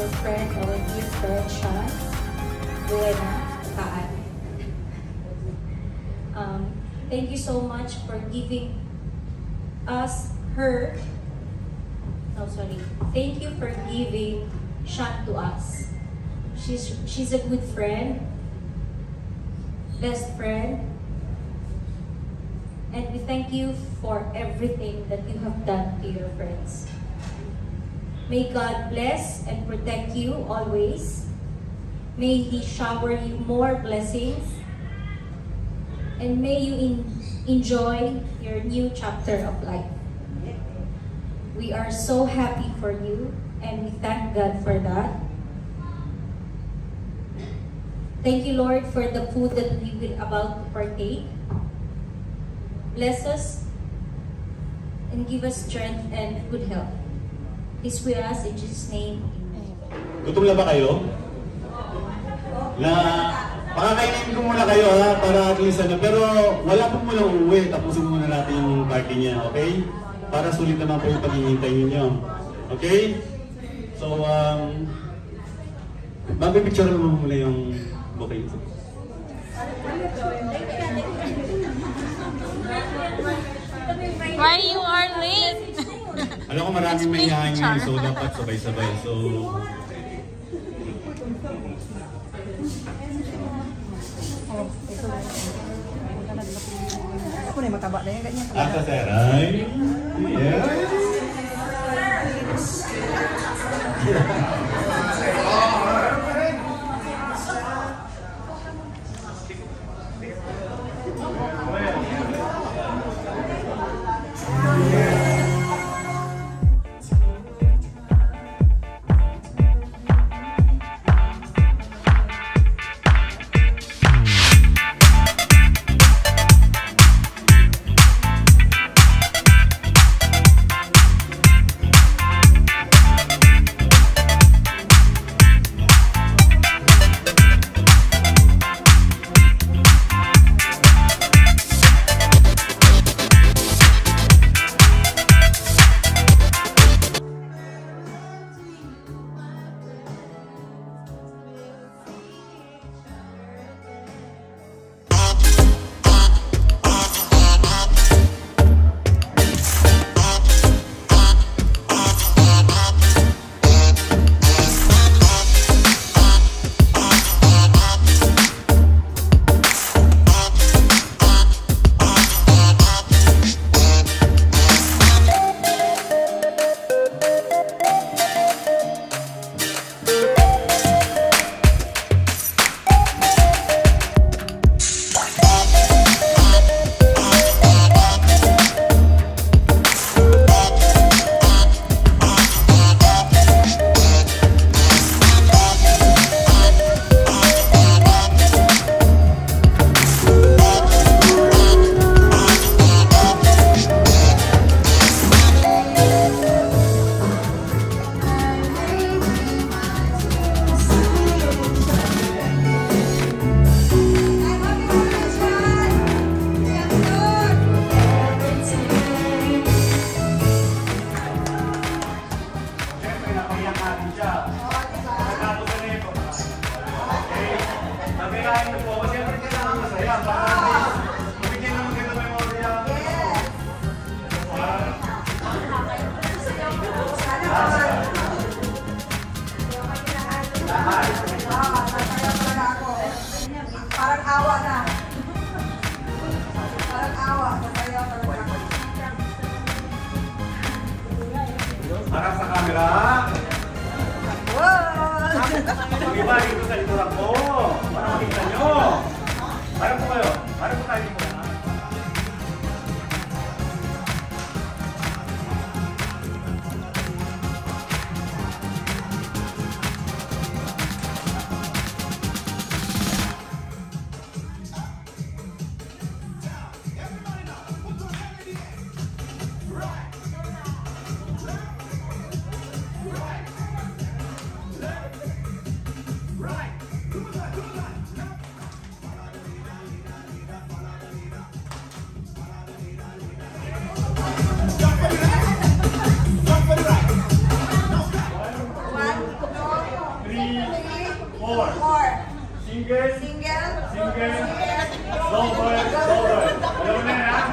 our friend, our dear friend, Sean. Buena, Kaan. Thank you so much for giving us her. No, sorry. Thank you for giving Sean to us. She's a good friend, best friend, and we thank you for everything that you have done to your friends. May God bless and protect you always. May He shower you more blessings. And may you enjoy your new chapter of life. We are so happy for you and we thank God for that. Thank you, Lord, for the food that we will about to partake. Bless us and give us strength and good health. This we ask in Jesus' name. Amen. Gutom na ba kayo? Pakakainin ko muna kayo ha, para at least ano. Pero wala po muna uuwi. Tapusin muna natin yung party niya, okay? Para sulit naman po yung paghihintay ninyo. Okay? So, magpipicture mo muna yung bouquet. Why you are late? Alam ko maraming may hangin ngayon, so dapat sabay-sabay. So, ako na mataba na yan, ganyan. asa seray. Yes. Parang awa na. Parang awa. Masaya talaga. Harap sa camera. Wow! Mag-iba dito sa likuran ko. Para makita nyo. Harap po kayo. Harap po tayo dito. Single. Single. Single. Sober. Sober. Alam mo na yan, ha?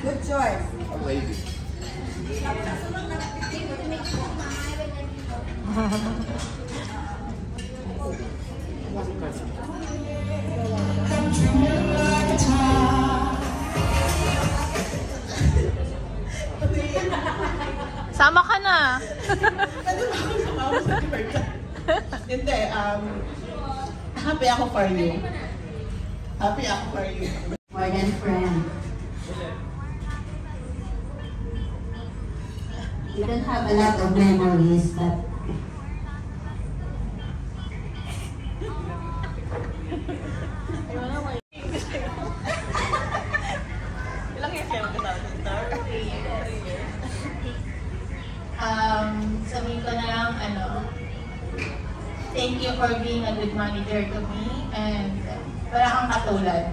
Good choice. Sama ka na. Hindi, happy ako for you. Happy ako for you. More than friend. We don't have a lot of memories, but Ilang years kayo magkasama dito? 3 years. Sabihin ko na lang, thank you for being a good manager to me and wala kang katulad.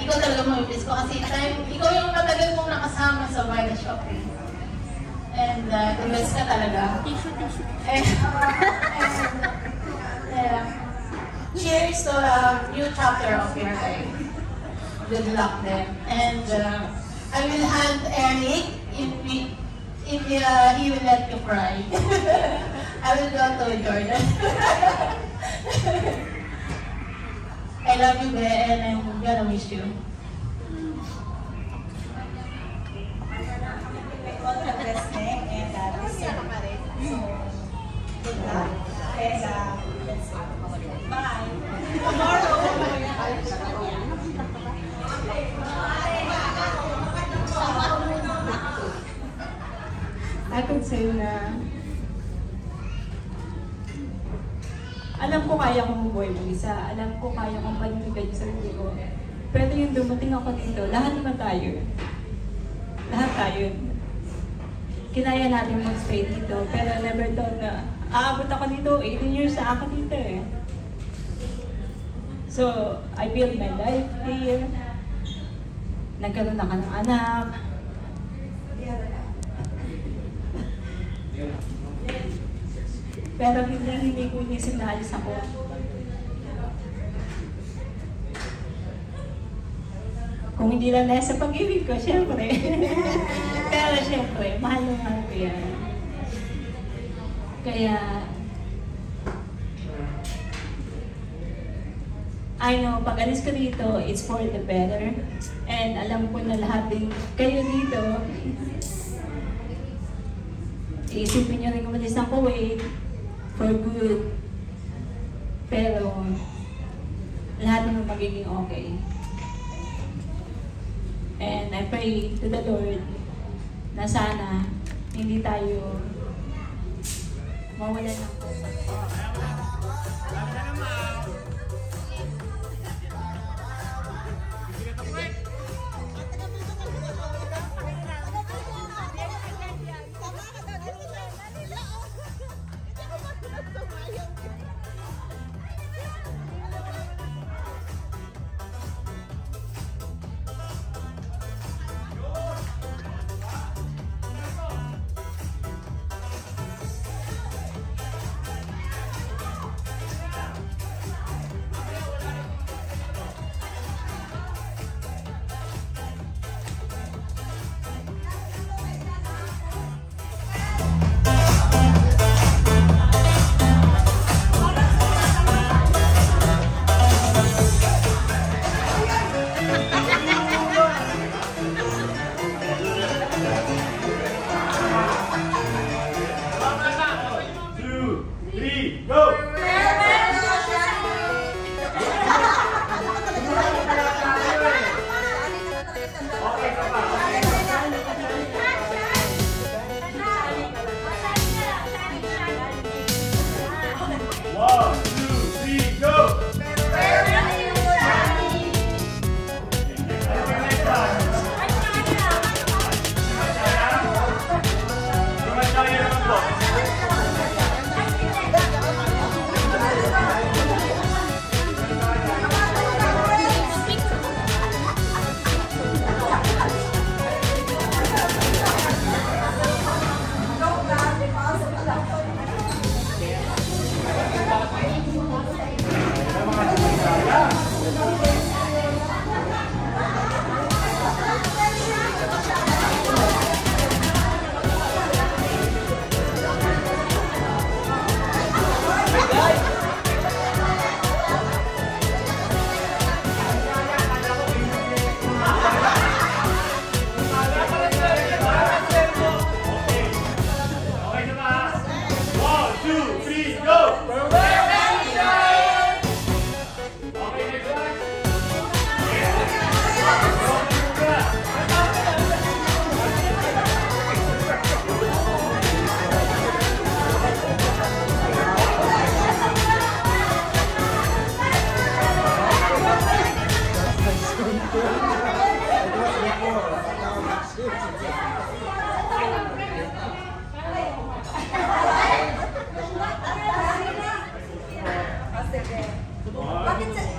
Ikaw talaga mo-miss ko kasi ikaw yung matagal mong nakasama sa Vita Shopping. And miss ka talaga. Cheers to a new chapter of your life. Good luck then. And I will hand Eric if he will let you cry. I will go to Jordan. I love you, Be, and I'm gonna miss you. All the best, Nick, and this year pa rin. So, good luck. And let's see. Bye. Tomorrow. I could say na alam ko kaya kong mabuhay mag-isa. Alam ko kaya kong paninigay sa sarili ko. Pero yung dumating ako dito, lahat naman tayo. Lahat tayo. Kinaya natin mag-stay dito. Pero never thought na aabot ako dito. 18 years na ako dito eh. So, I built my life here. Nagkaroon ako ng anak. Pero hindi ko inisip na alis ako. Kung hindi lang dahil sa pag-ibig ko, syempre. Pero syempre, mahal na mahal ko yan. Kaya, I know, pag alis ko dito, it's for the better. And alam ko na lahat din kayo dito, iisipin nyo rin kumalis ng Kuwait for good. Pero, lahat naman magiging okay. And I pray to the Lord na sana hindi tayo mawalan ng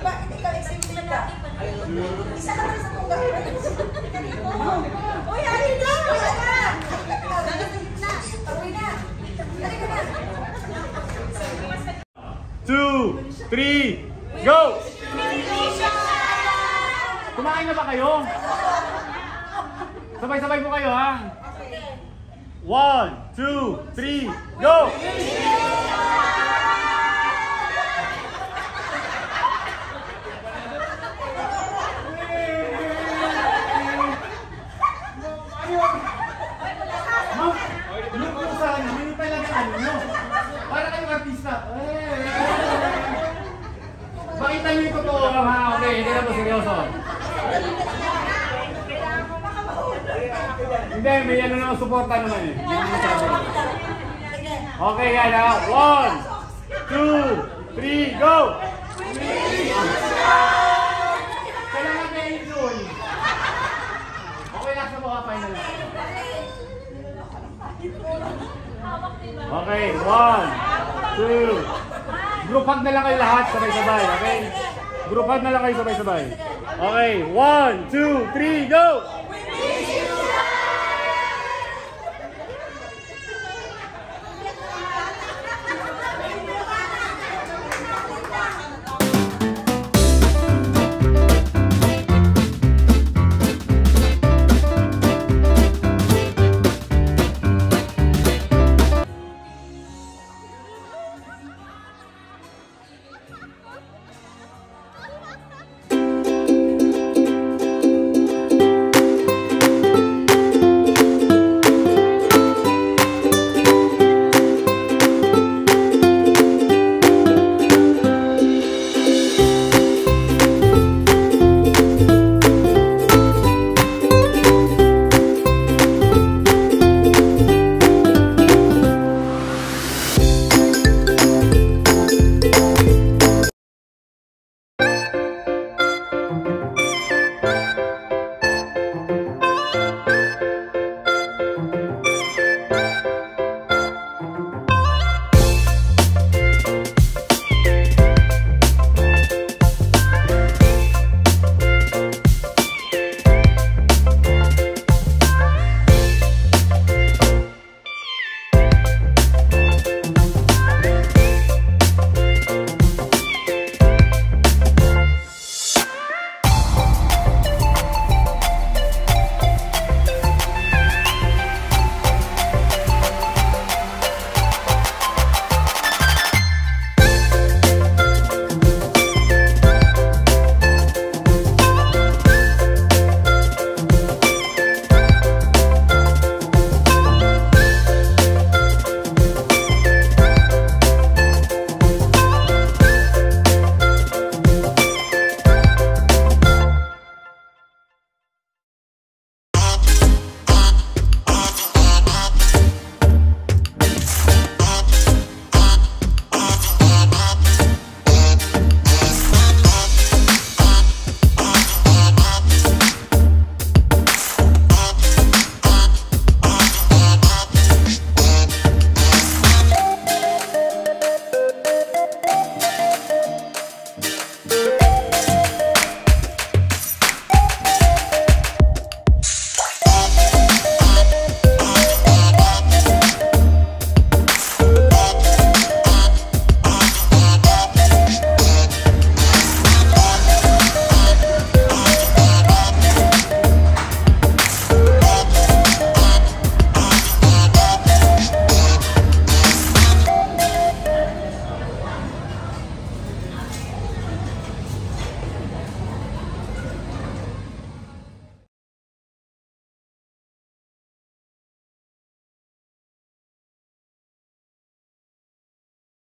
Bakit ikaw exempted ka? Isa ka lang sa tungga. Uy, ayun na! Wala na! Dagat sa gitna! Uwi na! Dali ka na! 2, 3, go! Kumain na ba kayo? Sabay-sabay po kayo, ha? 1, 2, 3, go! Pakita niyo yung totoo, ha? Okay, hindi na po seryoso. Hindi, may ano na suporta naman eh. Okay, yan ha. 1, 2, 3, go! Kailangan kayo doon. Okay, last na po kapay na lang. Okay, 1, 2, group hug na lang kayo lahat, sabay-sabay, okay? Group hug na lang kayo sabay-sabay. Okay, 1, 2, 3, go!